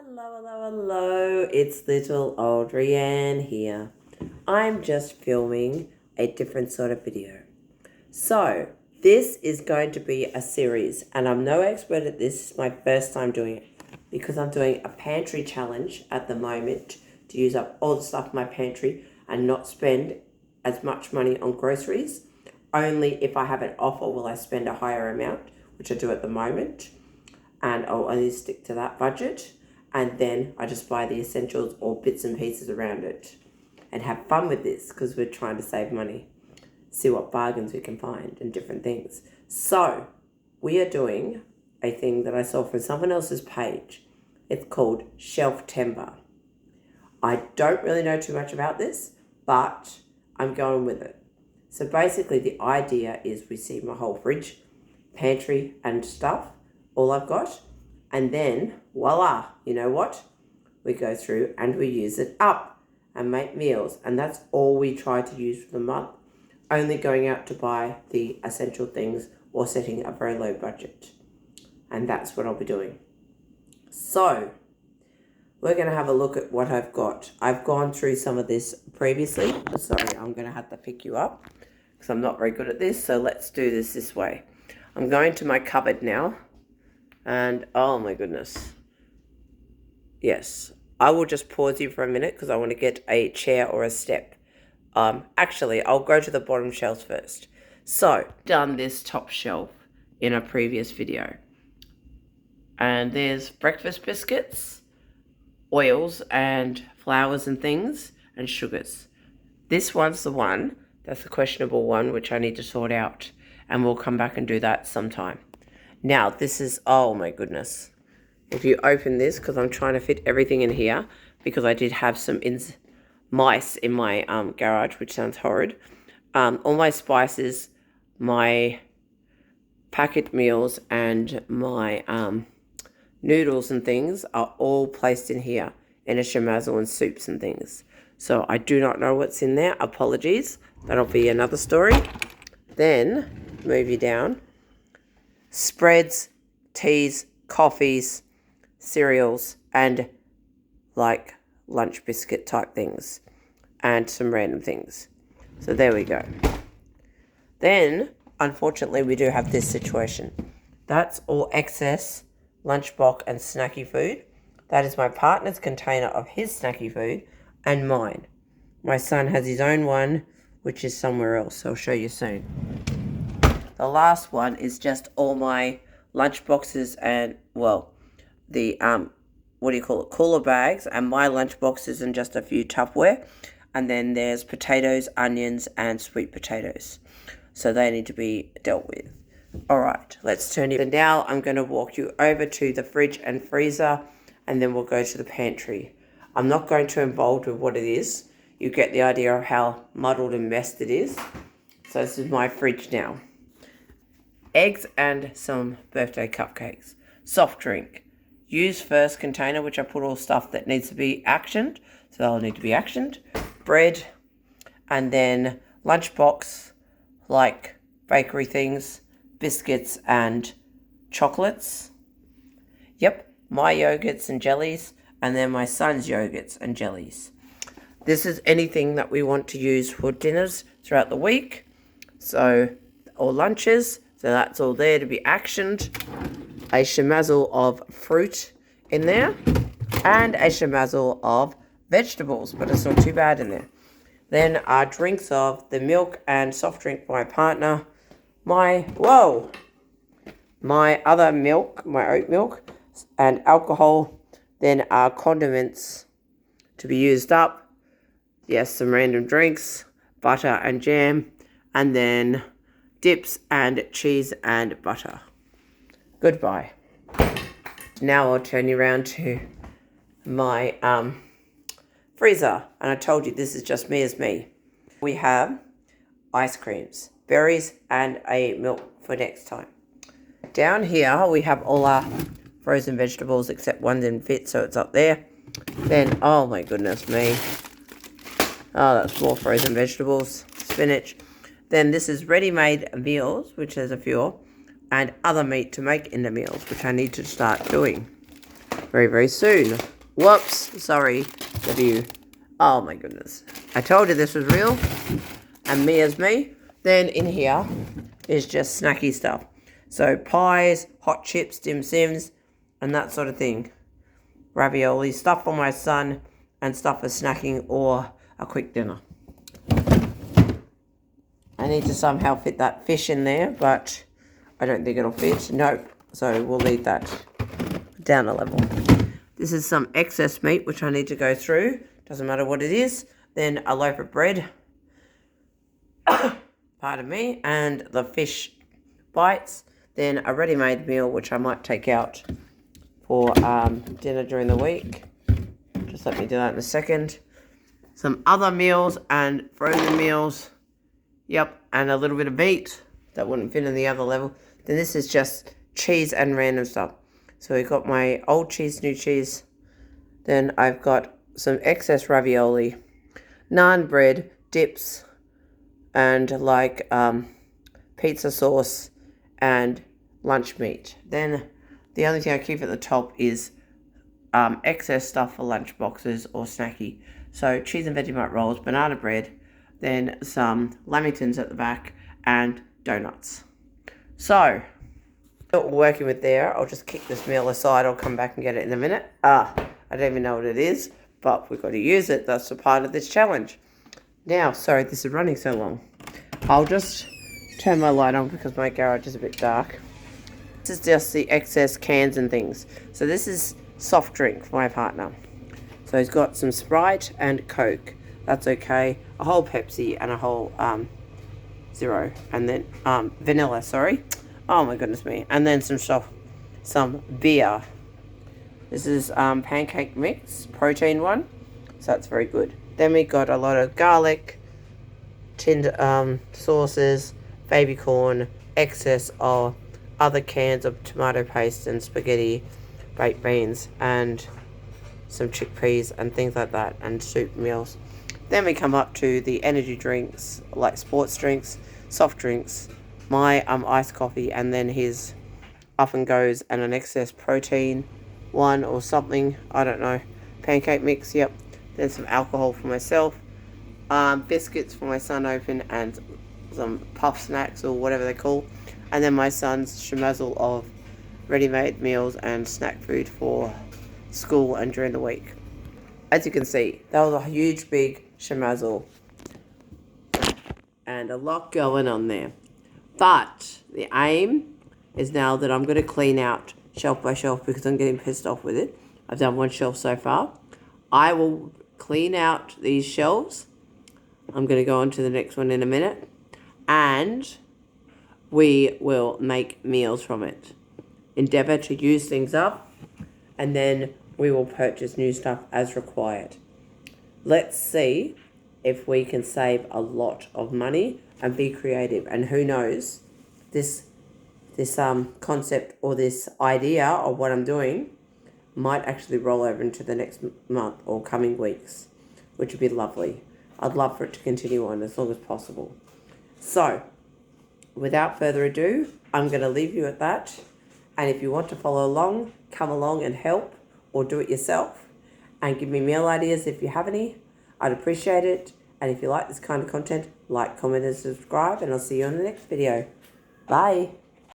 Hello, hello, hello. It's little old Rianne here. I'm just filming a different sort of video. So, this is going to be a series, and I'm no expert at this. It's my first time doing it because I'm doing a pantry challenge at the moment to use up all the stuff in my pantry and not spend as much money on groceries. Only if I have an offer will I spend a higher amount, which I do at the moment, and I'll only stick to that budget. And then I just buy the essentials or bits and pieces around it and have fun with this because we're trying to save money, see what bargains we can find and different things. So we are doing a thing that I saw from someone else's page. It's called Shelftember. I don't really know too much about this, but I'm going with it. So basically the idea is we see my whole fridge, pantry and stuff, all I've got, and then voila, you know what? We go through and we use it up and make meals, and that's all we try to use for the month, only going out to buy the essential things or setting a very low budget. And that's what I'll be doing. So we're going to have a look at what I've got. I've gone through some of this previously. Sorry, I'm going to have to pick you up because I'm not very good at this. So let's do this way. I'm going to my cupboard now. And oh my goodness. Yes, I will just pause you for a minute because I want to get a chair or a step. Actually, I'll go to the bottom shelves first. So, done this top shelf in a previous video. And there's breakfast biscuits, oils and flours and things, and sugars. This one's the one, that's the questionable one, which I need to sort out. And we'll come back and do that sometime. Now, this is, oh my goodness. If you open this, because I'm trying to fit everything in here, because I did have some mice in my garage, which sounds horrid. All my spices, my packet meals, and my noodles and things are all placed in here in a shemazel and soups and things. So I do not know what's in there. Apologies. That'll be another story. Then, move you down. Spreads, teas, coffees, cereals, and like lunch biscuit type things, and some random things. So there we go. Then, unfortunately, we do have this situation. That's all excess lunchbox and snacky food. That is my partner's container of his snacky food and mine. My son has his own one, which is somewhere else. I'll show you soon. The last one is just all my lunch boxes and, well, the, cooler bags and my lunch boxes and just a few Tupperware. And then there's potatoes, onions, and sweet potatoes. So they need to be dealt with. All right, let's turn it. So now I'm going to walk you over to the fridge and freezer, and then we'll go to the pantry. I'm not going to involve with what it is. You get the idea of how muddled and messed it is. So this is my fridge now. Eggs and some birthday cupcakes. Soft drink. Use first container, which I put all stuff that needs to be actioned. So they'll need to be actioned. Bread. And then lunchbox, like bakery things, biscuits and chocolates. Yep, my yogurts and jellies. And then my son's yogurts and jellies. This is anything that we want to use for dinners throughout the week. So, or lunches. So that's all there to be actioned. A shemazel of fruit in there. And a shemazel of vegetables, but it's not too bad in there. Then our drinks of the milk and soft drink for my partner. My other milk, my oat milk, and alcohol. Then our condiments to be used up. Yes, some random drinks, butter and jam. And then dips and cheese and butter. Goodbye. Now I'll turn you around to my freezer. And I told you this is just me as me. We have ice creams, berries, and a milk for next time. Down here we have all our frozen vegetables except one didn't fit, so it's up there. Then, oh my goodness me. Oh, that's more frozen vegetables, spinach. Then this is ready-made meals, which there's a few, and other meat to make in the meals, which I need to start doing. very, very soon. Whoops, sorry, the view. Oh my goodness. I told you this was real, and me as me. Then in here is just snacky stuff. So pies, hot chips, dim sims, and that sort of thing. Ravioli, stuff for my son, and stuff for snacking or a quick dinner. I need to somehow fit that fish in there, but I don't think it'll fit. Nope. So we'll leave that down a level. This is some excess meat, which I need to go through. Doesn't matter what it is. Then a loaf of bread. Pardon me. And the fish bites. Then a ready-made meal, which I might take out for dinner during the week. Just let me do that in a second. Some other meals and frozen meals. Yep, and a little bit of meat that wouldn't fit in the other level. Then this is just cheese and random stuff. So we've got my old cheese, new cheese. Then I've got some excess ravioli, naan bread, dips, and like pizza sauce and lunch meat. Then the only thing I keep at the top is excess stuff for lunch boxes or snacky. So cheese and Vegemite rolls, banana bread, then some lamingtons at the back, and donuts. So, what we're working with there, I'll just kick this meal aside. I'll come back and get it in a minute. I don't even know what it is, but we've got to use it. That's a part of this challenge. Now, sorry, this is running so long. I'll just turn my light on because my garage is a bit dark. This is just the excess cans and things. So this is soft drink for my partner. So he's got some Sprite and Coke. That's okay. A whole Pepsi and a whole Zero. And then vanilla, sorry. Oh my goodness me. And then some beer. This is pancake mix, protein one. So that's very good. Then we got a lot of garlic, tinned sauces, baby corn, excess of other cans of tomato paste and spaghetti, baked beans, and some chickpeas and things like that, and soup meals. Then we come up to the energy drinks, like sports drinks, soft drinks, my iced coffee, and then his up and goes and an excess protein one or something, I don't know, pancake mix, yep. Then some alcohol for myself, biscuits for my son open, and some puff snacks or whatever they call, and then my son's schmazzle of ready-made meals and snack food for school and during the week. As you can see, that was a huge big schmazzle and a lot going on there. But the aim is now that I'm going to clean out shelf by shelf because I'm getting pissed off with it. I've done one shelf so far. I will clean out these shelves. I'm going to go on to the next one in a minute. And we will make meals from it. Endeavour to use things up. And then we will purchase new stuff as required. Let's see if we can save a lot of money and be creative. And who knows, this concept or this idea of what I'm doing might actually roll over into the next month or coming weeks, which would be lovely. I'd love for it to continue on as long as possible. So, without further ado, I'm going to leave you at that. And if you want to follow along, come along and help or do it yourself. And give me meal ideas if you have any. I'd appreciate it. And if you like this kind of content, like, comment, and subscribe. And I'll see you on the next video. Bye.